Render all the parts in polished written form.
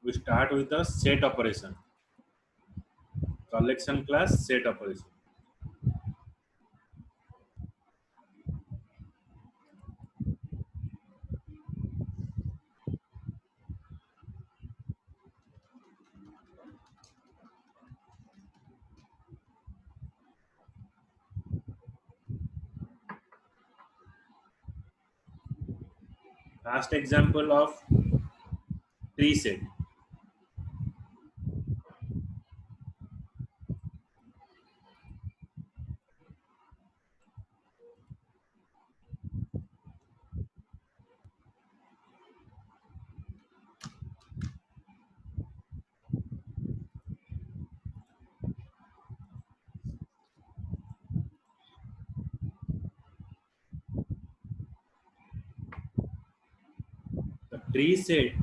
we start with the set operation. Collection class set operation. Last example of tree set. The tree set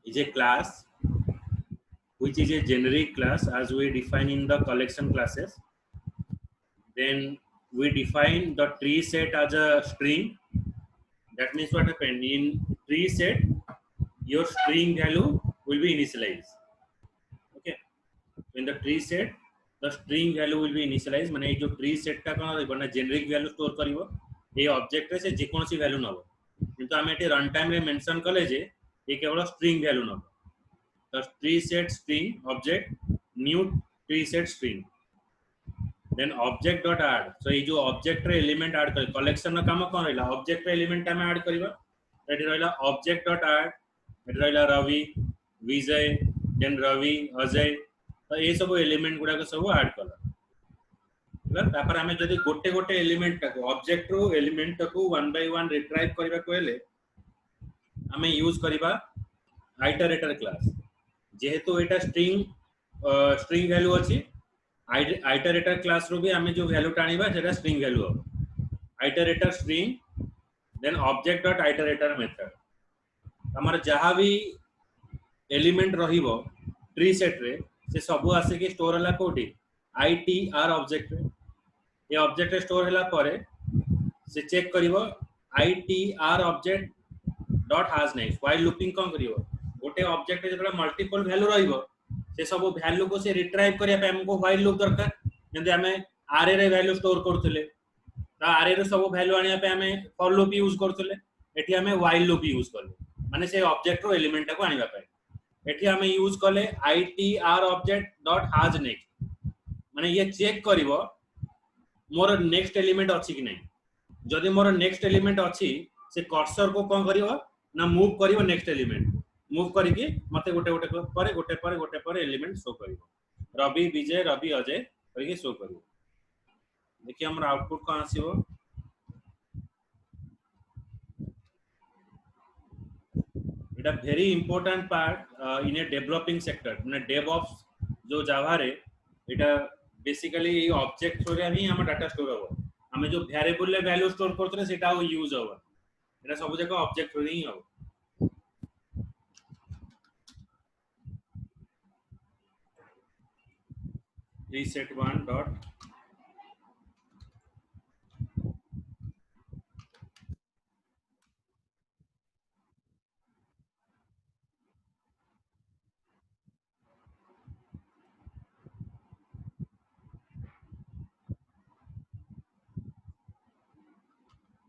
is a class which is a generic class as we define in the collection classes. Then we define the tree set as a string. That means what happened in tree set, your string value will be initialized. Okay, in the tree set the string value will be initialized. माने जो tree set का कौन रहइबो ना generic value store करिवो ए object रे से जे कोनसी वैल्यू नबो किंतु हम एटी रन टाइम रे मेंशन कले जे ये केवल स्ट्रिंग वैल्यू नबो the tree set string object new tree set string then object dot add so ये जो ऑब्जेक्ट रे एलिमेंट ऐड कर कलेक्शन ना काम कोन रहला ऑब्जेक्ट रे एलिमेंट हम ऐड करिवो एटी रहला ऑब्जेक्ट डॉट ऐड एटी रहला रवि विजय देन रवि अजय तो ये सब एलिमेंट गुडा को सब ऐड कला तापर आमे जदि गोटे गोटे एलिमेंट को ऑब्जेक्ट रो एलिमेंट को वन बाय वन रिट्राइव करबा को हेले आमे यूज करबा आइटरेटर क्लास जेहेतु एटा स्ट्रिंग वैल्यू अछि आइटरेटर क्लास रो भी आमे जो वैल्यू टाणीबा सेटा स्ट्रिंग वैल्यू हो iterator string then object dot iterator method हमर जहां भी एलिमेंट रहिबो ट्री सेट रे से सब आसे कि स्टोर हला कोठी आईटीआर ऑब्जेक्ट रे ये ऑब्जेक्ट रे स्टोर हला परे से चेक करिवो ITR object dot has name while looping कोन करिवो गोटे ऑब्जेक्ट रे जेतरा मल्टीपल वैल्यू रहिबो से सब वैल्यू को से रिट्राइव करिया पे हमको व्हाइल लूप दरकार जंदे हमें आरए रे वैल्यू स्टोर करथले ता आरए रे सब वैल्यू आनिया पे हमें फॉर लूप यूज करथले एठी हमें व्हाइल लूप यूज करले माने से ऑब्जेक्ट रो एलिमेंट को आनिबा पे एठी हमें यूज करले ITR object dot has next माने ये चेक करिवो मोर नेक्स्ट एलिमेंट अछि कि नै जदि मोर नेक्स्ट एलिमेंट अछि से कर्सर को कोन करिवो ना मूव करिवो नेक्स्ट एलिमेंट मूव करिके मते गोटे परे एलिमेंट शो करिवो रवि विजय रवि अजय करिके शो करिवो देखिए हमर आउटपुट कोन आसीबो इटा very important part in a developing sector माने डेवऑप्स जो जावा रे इटा बेसिकली ऑब्जेक्ट रे ही हम डाटा स्टोर हो हमें जो वेरिएबल ले वैल्यू स्टोर करथले सेटा यूज हो एटा सब जगह ऑब्जेक्ट रे ही हो reset one dot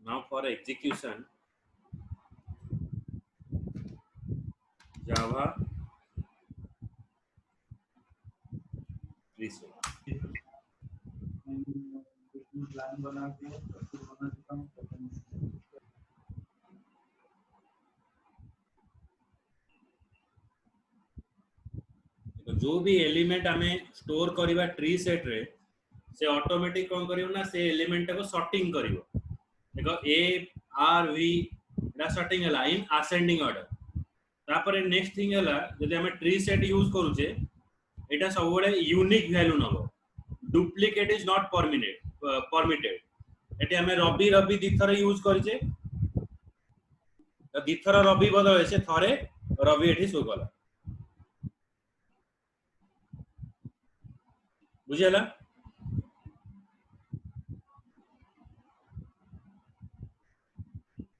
now for execution java reset plan बना के फिर बना देता हूँ तो जो भी एलिमेंट हमें स्टोर करिवा ट्री सेट रे से ऑटोमेटिक कोन करियो ना से एलिमेंट को सॉर्टिंग करियो देखो ए आर वी रा सॉर्टिंग हला इन असेंडिंग ऑर्डर तापर नेक्स्ट थिंग हला जदि हमें ट्री सेट यूज करू छे एटा सब बडे unique value Nebo duplicate is not permitted eighty हमें रवि रवि दिथर यूज करछे दिथर रवि बदले से थरे रवि एटी शो कला बुझेला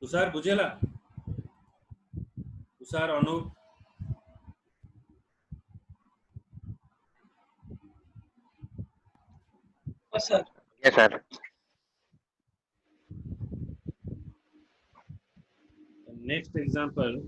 तुषार बुझेला Tushar Anup Yes, sir. Yes, sir. Next example,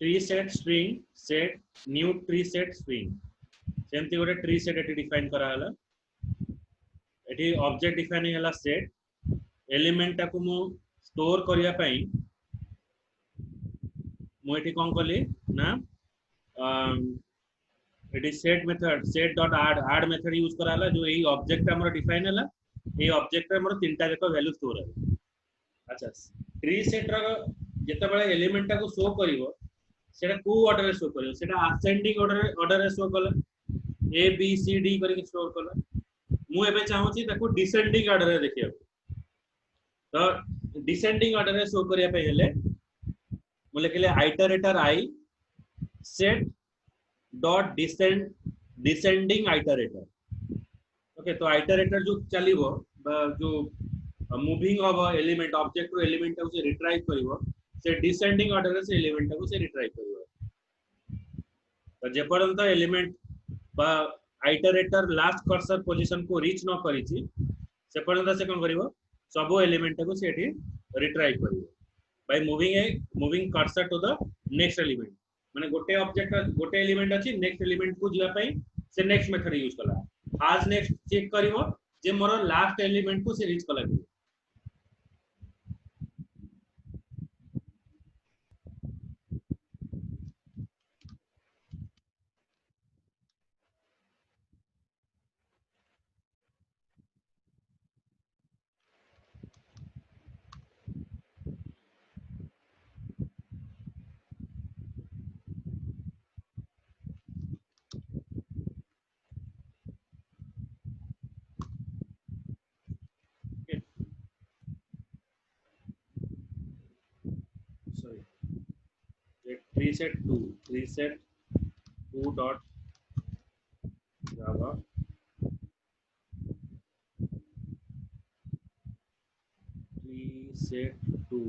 tree set string set new tree set string सेमती गोटे ट्री सेट एटी डिफाइन करा हला एटी ऑब्जेक्ट डिफाइनिंग हला सेट एलिमेंट टाकू मु स्टोर करिया पई मु एटी कोन कली ना eighty set method set dot add method use करा हला जो एई ऑब्जेक्ट हमर डिफाइन हला ए ऑब्जेक्ट रे हमर तीनटा जको वैल्यू स्टोर हला अच्छा ट्री सेट रो जते बळे एलिमेंट टाकू शो करिवो सेटा को ऑर्डर रे शो करिवो सेटा असेंडिंग ऑर्डर रे शो कला ए बी सी डी करके शो कला मु एबे चाहूची ताको डिसेंडिंग ऑर्डर रे देखियो तो डिसेंडिंग ऑर्डर रे शो करिया पे हेले मु लिखले iterator I set dot descending iterator okay तो आइटरेटर जो चलीबो जो moving of element object to element को से रिट्राइव करिवो से डिसेंडिंग ऑर्डर से एलिमेंट को से रिट्राइव करिवो तो जे पर्यंत एलिमेंट बा आइटरेटर लास्ट कर्सर पोजीशन को रीच न करिछि से पर्यंत से कोन करिवो सब एलिमेंट को से एठी रिट्राइव करिवो by moving cursor to the next element माने गोटे ऑब्जेक्ट गोटे एलिमेंट अछि नेक्स्ट एलिमेंट को जिया पई से नेक्स्ट मेथड यूज कला आज नेक्स्ट चेक करिवो जे मोर लास्ट एलिमेंट को से रीच कला sorry preset 2 dot java preset 2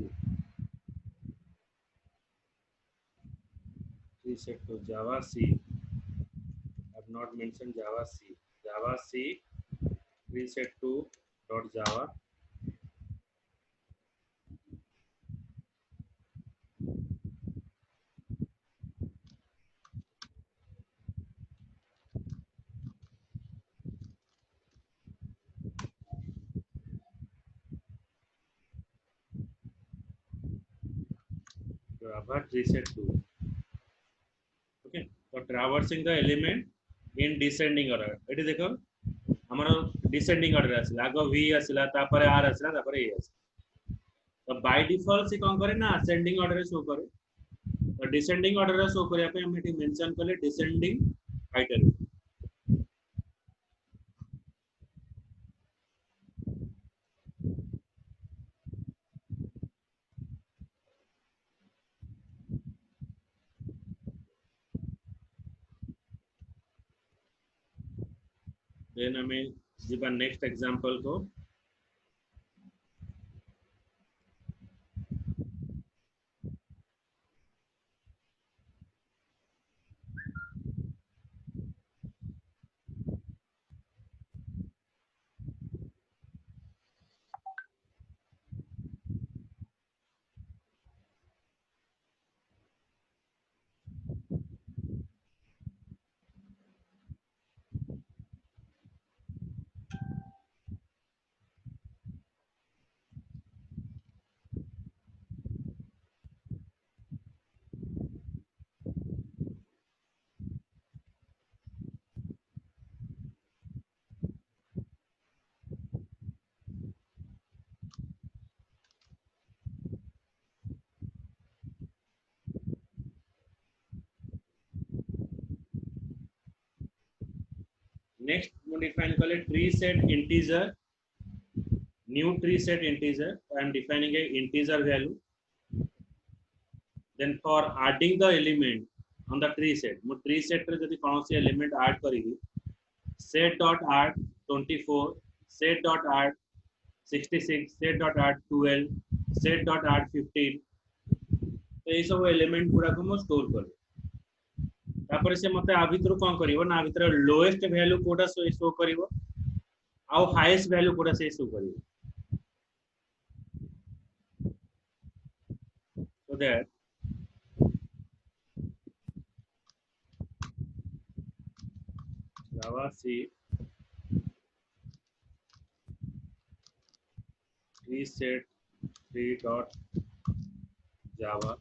preset to java c I have not mentioned java c preset 2 dot java java preset 2 okay so traversing the element in descending order eighty देखो हमर descending order आसिला आगो v आसिला तापरे r आसिला तापरे a आसिला तो by default से कोन करे ना ascending order show करे तो डिसेंडिंग ऑर्डर शो करिया पे हम एटी मेंशन करले डिसेंडिंग आइटरेटर देन हमें जीवा नेक्स्ट एग्जांपल को नेक्स्ट मु डिफाइन कले tree set integer new tree set integer. I am defining a integer value. Then for adding the element on the tree set, मु tree set रे जदि कौन सी element add करेगी, set dot add 24, set dot add 66, set dot add 12, set dot add 15. तो ये सब element गुड़ा को मु store कर तापर से मते आ भितर कोन करिवो ना भितर लोएस्ट वैल्यू कोडा शो करिवो आ हाईएस्ट वैल्यू कोडा से शो करिवो so that Java C reset 3 dot Java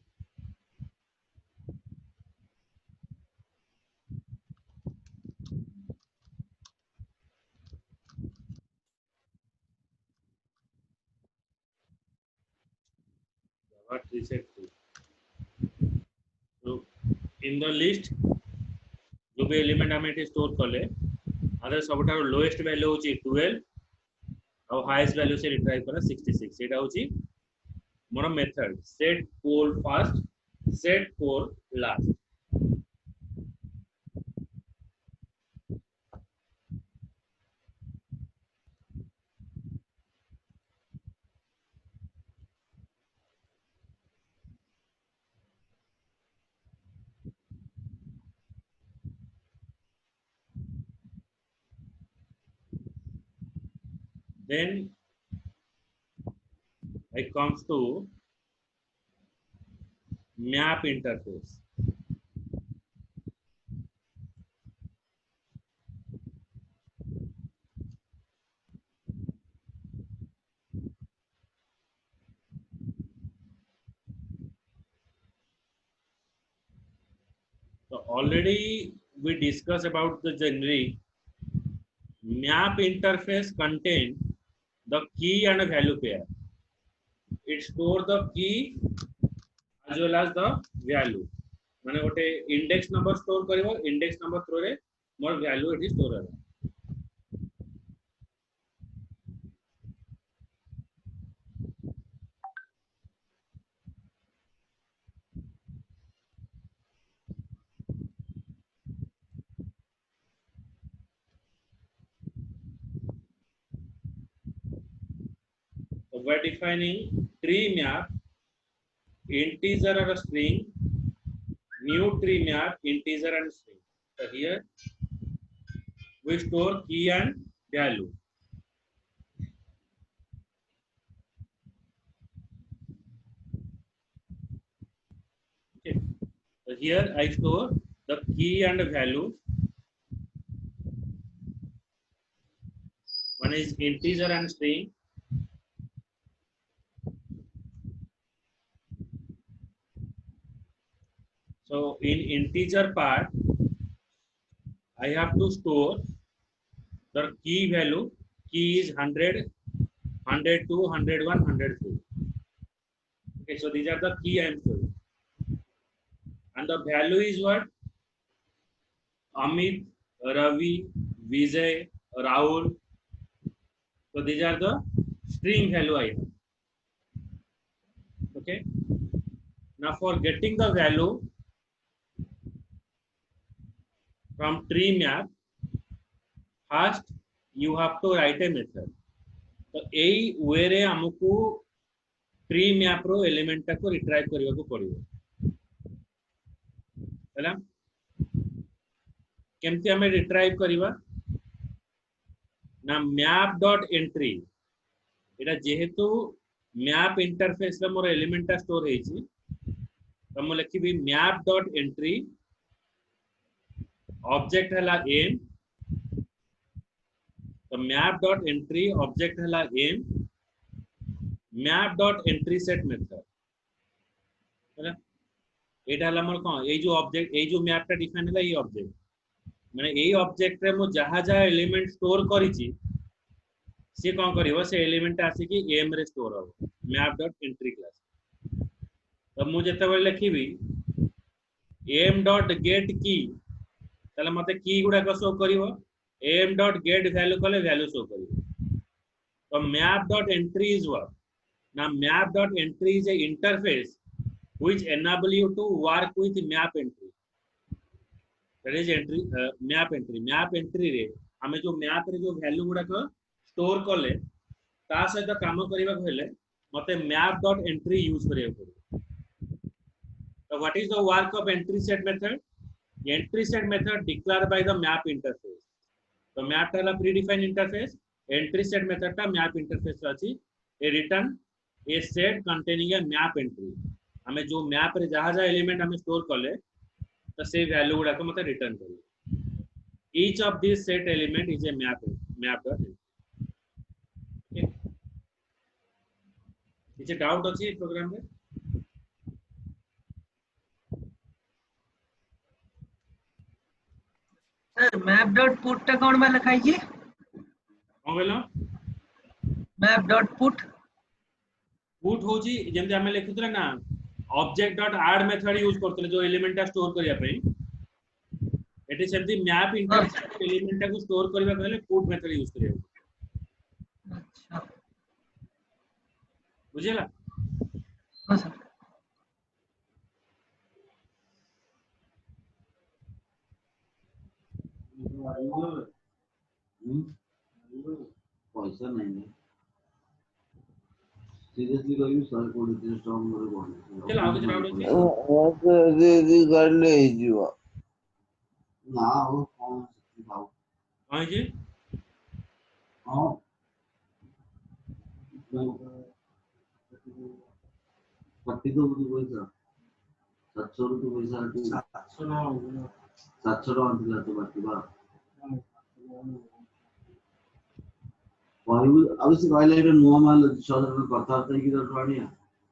reset 3. So in the list जो भी एलिमेंट हमें ये स्टोर कले अदर सबटार लोएस्ट वैल्यू होची 12 और हाईएस्ट वैल्यू से रिट्राइव करा 66 एटा होची मोर method set poll first set poll last then it comes to map interface. So already we discussed about the generic map interface contain the key and value pair. It store the key as well as the value. माने गोटे index number store करिवो index number through रे मोर value एटी store होला so we are defining tree map integer or a string new tree map integer and string so here we store key and value okay so here I store the key and value one is integer and string so in integer part I have to store the key value key is 100 102 101 103 okay so these are the key I am storing and the value is what Amit Ravi Vijay Rahul so these are the string value I have okay now for getting the value from tree map first you have to write a method तो एई वे रे हमकू tree map रो element को retrieve करिया को पड़िबो हला केमती हमें retrieve करिवा ना map dot entry एटा जेहेतु मैप इंटरफेस रे मोर एलिमेंट स्टोर हेची तो हम लिखिबी मैप डॉट एंट्री ऑब्जेक्ट हला एम तो मैप डॉट एंट्री ऑब्जेक्ट हला M map dot entry set method हैला एटा हला मोर कोन ए जो ऑब्जेक्ट ए जो मैप टा डिफाइन हला ए ऑब्जेक्ट माने ए ऑब्जेक्ट रे मो जहा जहा एलिमेंट स्टोर करिछि से कोन करिवो से एलिमेंट आसी कि एम रे स्टोर हो मैप डॉट एंट्री क्लास तो मु जते बेले लिखिबी एम डॉट गेट की तले मते की गुडा को show करिवो am dot get value कले value show करियो तो map dot entry is what now map dot entry is a interface which enable you to work with map entry that is entry map entry रे हमें जो map रे जो value गुड़ा को store कले ता सहित काम करिबा हेले मते map dot entry यूज करियो पड़ो so what is the work of entry set method entry set method declared by the map interface तो मैप टाला predefined interface entry set method टा मैप इंटरफेस अछि ए return a set containing a map entry हमें जो map रे जहा जा एलिमेंट हमें स्टोर करले तो से वैल्यू गुडा को मते रिटर्न करियो each of this set element is a map dot okay किछ डाउट अछि प्रोग्राम रे सर मैप डॉट पुट टा कौन वाला लिखाइए कोन गेलो मैप डॉट पुट होची जेमते हमें लिखुतले ना object dot add method use करतले जो एलिमेंट टा स्टोर करिया पे एटी सेमती मैप इंटरफेस एलिमेंट टा को स्टोर करबा कहले पुट मेथड यूज करिया अच्छा बुझेला हां सर पैसा नहीं है सीरियसली कहियो सर को डिटेल स्ट्रांग मोर कोन चल आगे डाउट अछि दीदी कर ले जीवा ना हो कौन भाव हां जी हां पट्टी तो बुझ पैसा 700 रुपए पैसा 700 टका तो बाकी बा କହିବୁ ଆଉ ସେ କହିଲେ ଏଟା ନୂଆ ମାଲ ସହରରେ କଥାବାର୍ତ୍ତା ହେଇକି ଦରକାର ଆଣିଆ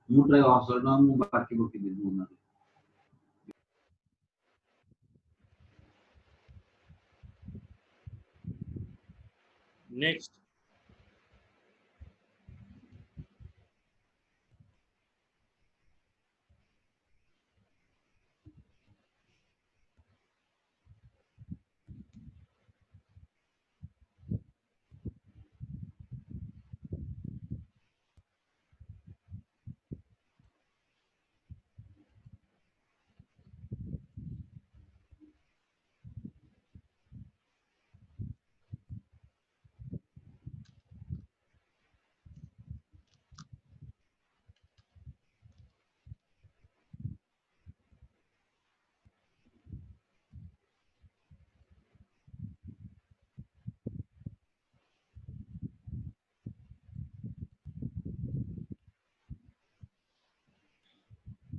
ମୁଁ ଟ୍ରାଏ ଅସର ନା ମୁଁ ବାକି ପକେଇ ଦେବି ମୁଁ ନା next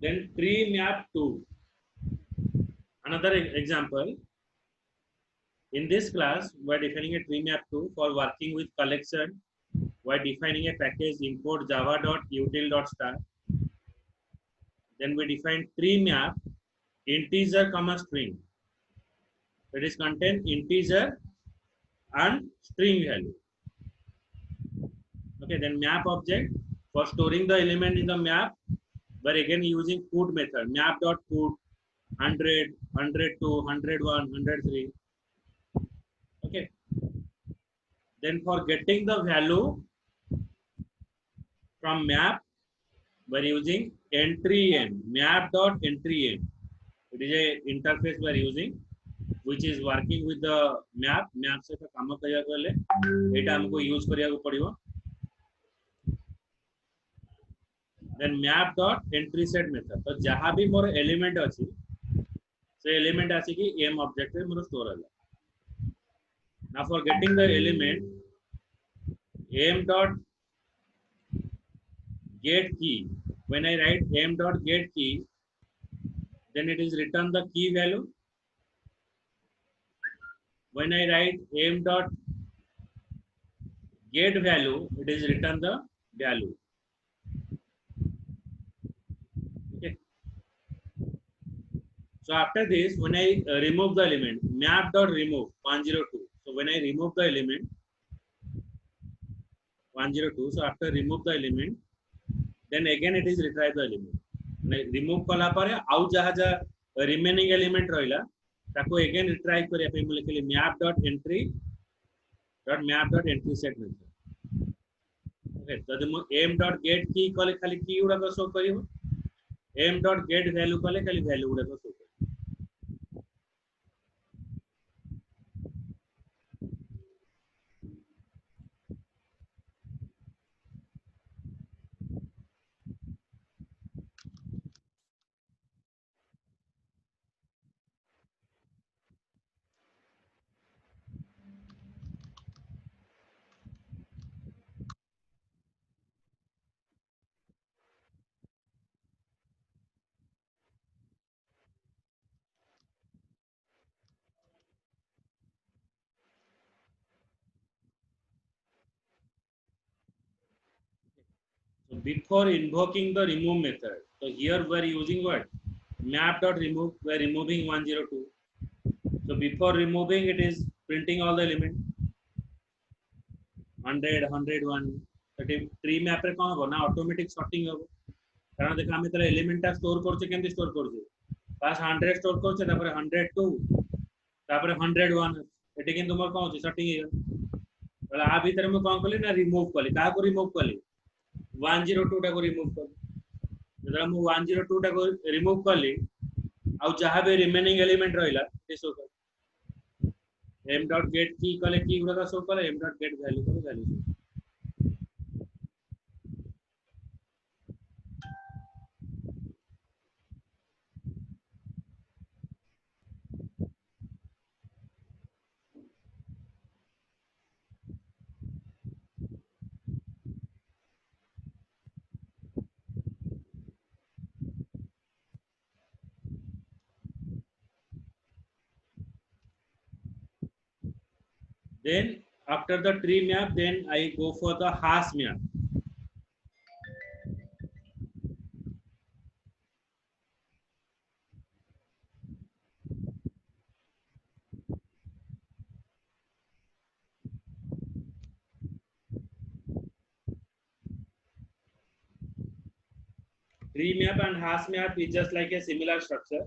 then tree map 2 another example in this class we are defining a tree map 2 for working with collection we are defining a package import java.util.star then we define tree map integer comma string that is contain integer and string value okay then map object for storing the element in the map we're again using put method map.put 100 102 101 103 okay then for getting the value from map we're using entry n map.entry n it is a interface we're using which is working with the map से तो काम करिया गले एटा हमको use करिया को पड़िबो then map dot entry set method तो जहां भी मोर एलिमेंट अछि से एलिमेंट अछि कि m ऑब्जेक्ट रे मोर स्टोर होला now for getting the element m dot get key when I write m dot get key then it is return the key value when I write m dot get value it is return the value okay so after this when I remove the element map dot remove 102 so when I remove the element 102 so after remove the element then again it is retrieve the element remove कला पारे आउ जहा जा remaining element रहिला ताको again retrieve करिया पे हम लिखली map dot entry dot map dot entry set method. Okay, जदि मु m dot get key कले खाली key उड़ा को शो करिवो, m dot get value कले खाली value उड़ा को शो करिवो. So before invoking the remove method, so here we are using what? Map dot remove. We are removing 102. So before removing, it is printing all the element 100, 101. Tree map रे कौन हो ना automatic sorting हो कारण देखा आम तेल element store करछे केमती स्टोर करछे फास्ट 100 स्टोर करछे तापर 102 तापर 101 एटे किंतु मोर कौन सॉर्टिंग हे बोला आ भीतर में कौन कली ना रिमूव कली का को रिमूव कली 102 टा को रिमूव कली जदरा मु 102 टा को रिमूव कली आ जहां भी रिमेनिंग एलिमेंट रहिला से शो कर m डॉट गेट की कले की गुडा शो कले m डॉट गेट वैल्यू को value. Then after the tree map, then I go for the hash map. Tree map and hash map is just like a similar structure.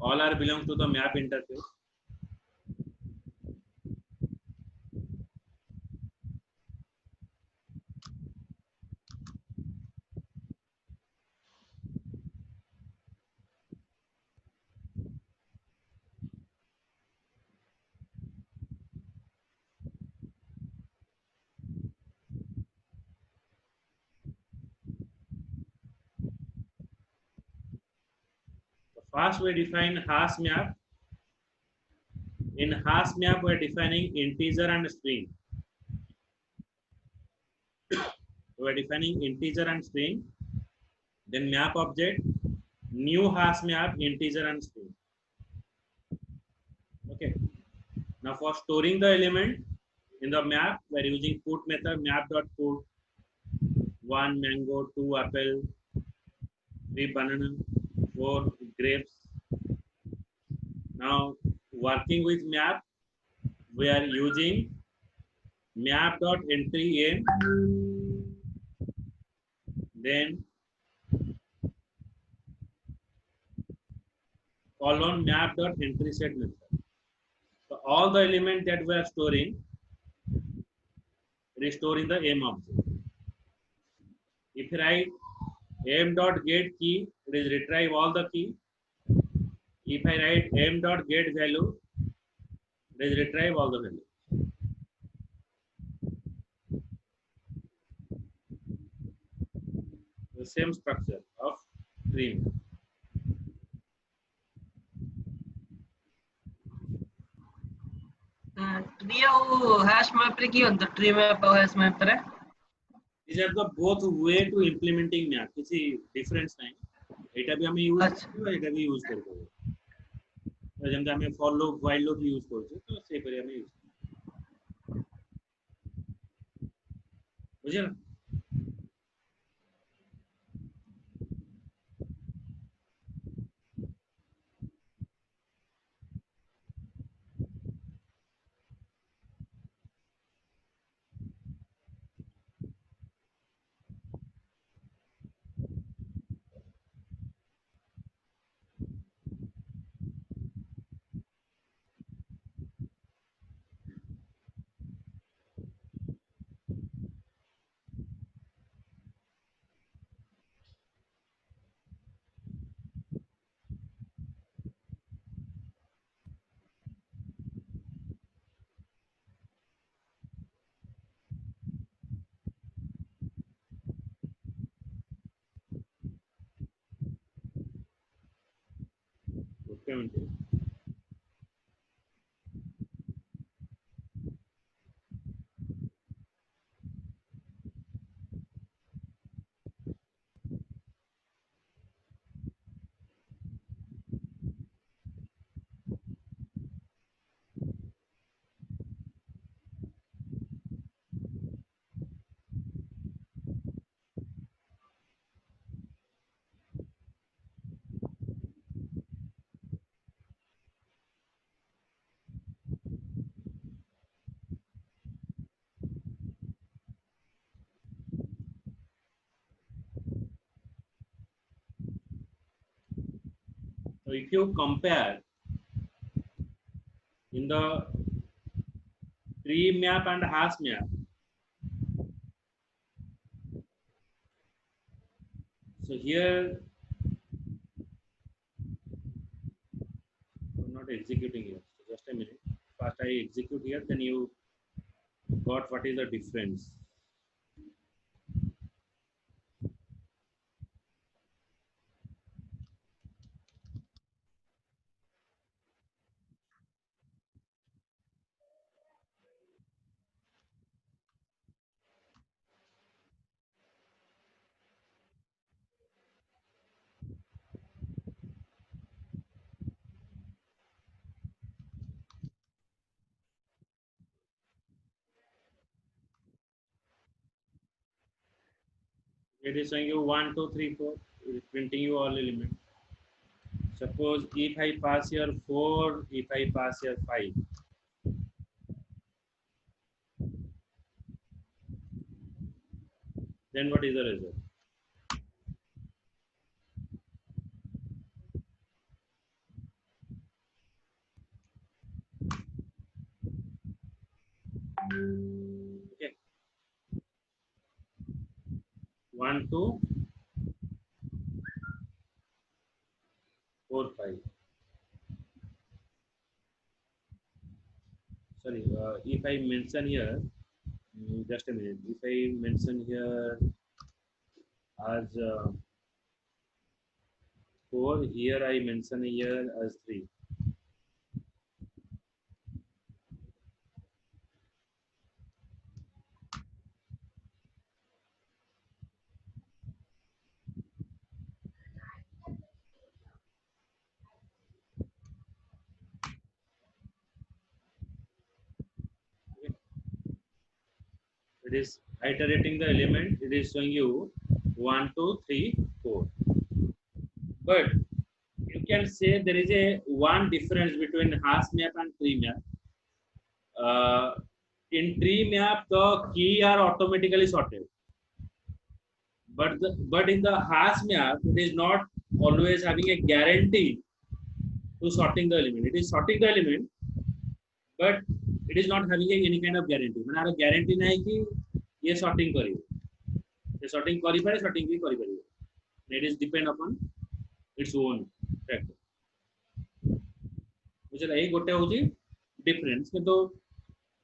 All are belong to the map interface. First we define hash map. In hash map we are defining integer and string. We are defining integer and string. Then map object, new hash map, integer and string. Okay. Now for storing the element in the map, we are using put method map.put 1 mango, 2 apple, 3 banana, 4 grapes. Now working with map, we are using map.entry m, then colon map.entry set method. So all the elements that we are storing, restoring the m object. If you write m.get key, it is retrieve all the key. If I write m.get value, it is retrieve all the value. The same structure of tree. Tree और hash map रे की अंतर tree map और hash map रे These are the both way to implementing map. किसी difference नहीं. एटा भी हमें use करते हैं, एटा भी use करते हैं. जब हमें for loop, while loop use करते हैं, तो से पर हमें use. बुझे ना? ଗୋଟେ minute so if you compare in the tree map and hash map, so here I'm not executing here, so just a minute. First I execute here, then you got what is the difference. It is showing you 1, 2, 3, 4. It is printing you all elements. Suppose if I pass here 4, if I pass here 5, then what is the result? Okay. 1, 2, 4, 5. Sorry, if I mention here, just a minute. If I mention here as 4, here I mention here as 3. Okay. It is iterating the element. It is showing you 1, 2, 3, 4. But you can say there is a one difference between hash map and tree map. In tree map, the key are automatically sorted, but in the hash map, it is not always having a guarantee to sorting the element. It is sorting the element, but it is not having any kind of guarantee. मैंने आरो guarantee नहीं कि ये sorting करियो, ये sorting करी पारे, sorting भी करी पारियो. It is depend upon its own factor. बुझला एक गोटे होची difference, किंतु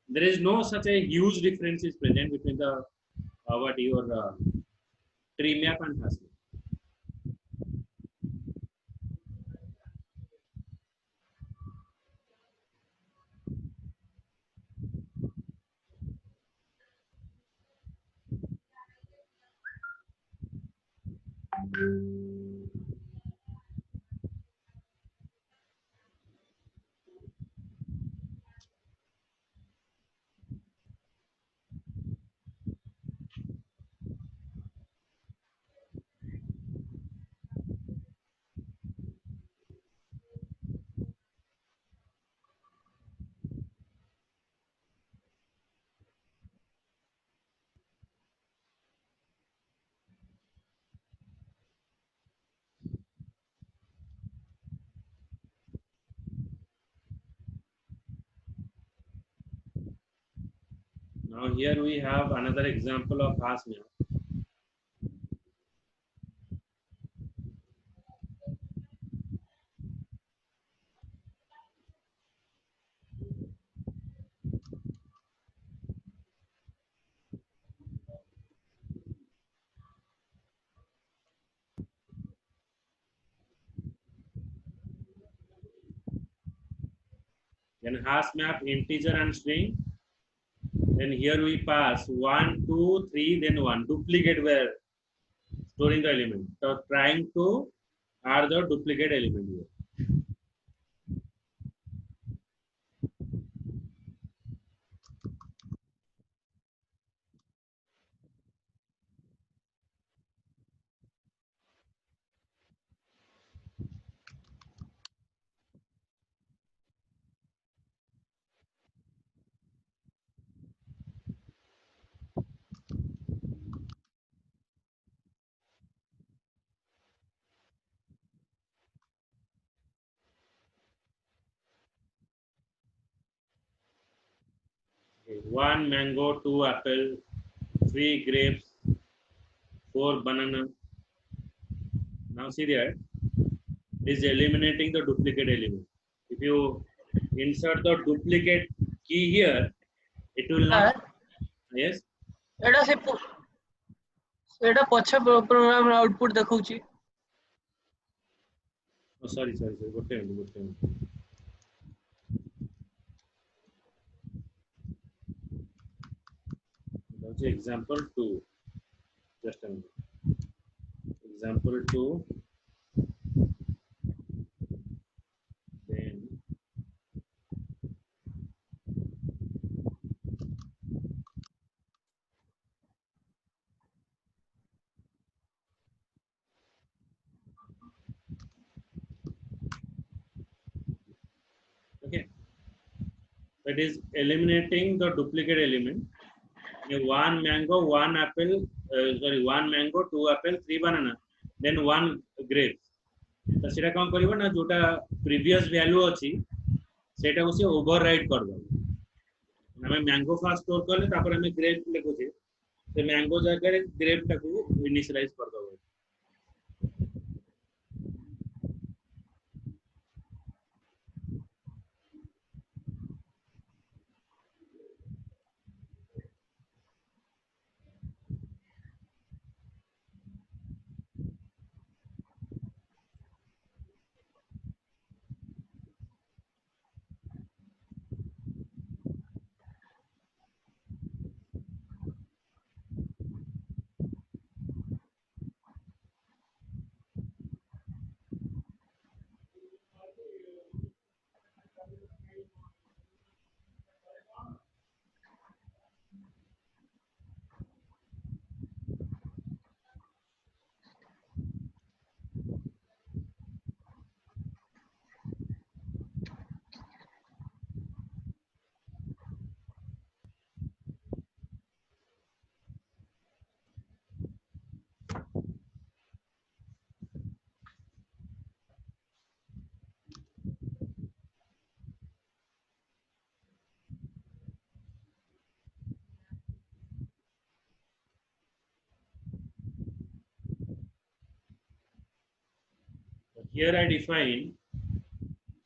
there is no such a huge difference is present between the what your tree map and hash map. Now here we have another example of hash map. then hash map integer and string. Then here we pass 1, 2, 3, then 1. Duplicate where storing the element. So trying to add the duplicate element here. Okay. 1 mango, 2 apple, 3 grapes, 4 banana. Now see there, it is eliminating the duplicate element. If you insert the duplicate key here, it will not. Yes. एटा से एटा पछ program output देखौची Oh, sorry. Good time. That's example 2. Just a minute. Example 2. Then okay. That is eliminating the duplicate element. One mango, one apple. One mango, 2 apple, 3 banana. Then 1 grape. तो सेटा कौन करिवो ना जोटा previous value अछि सेटा को से ओवरराइड कर दो हमें मैंगो फास्ट स्टोर करले तापर हमें ग्रेप लिखो छे तो मैंगो जगह ग्रेप टाको इनिशियलाइज कर दो Here I define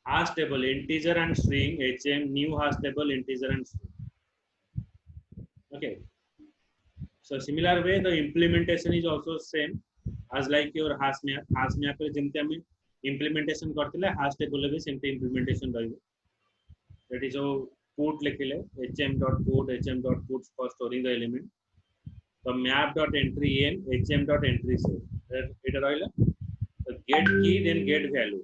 hash table integer and string hm new hash table integer and string. Okay. So similar way the implementation is also same as like your hash map. Hash map रे जेमते हमें implementation करथिले hash table रे भी सेमते implementation रहइबो. That is how put लिखिले hm.put for storing the element. So map.entry n hm.entry save. Eta rahila. So get key then get value.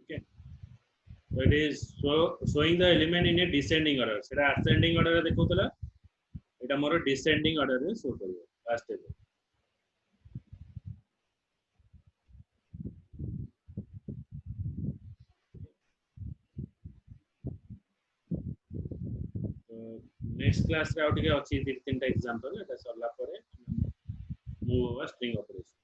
Okay. So it is showing the element in a descending order. सेटा ascending order रे देखौतला एटा मोर descending order रे show करियो last table. Next class रे out के अछि 2-3 टा example एटा सरला परे move over string operation.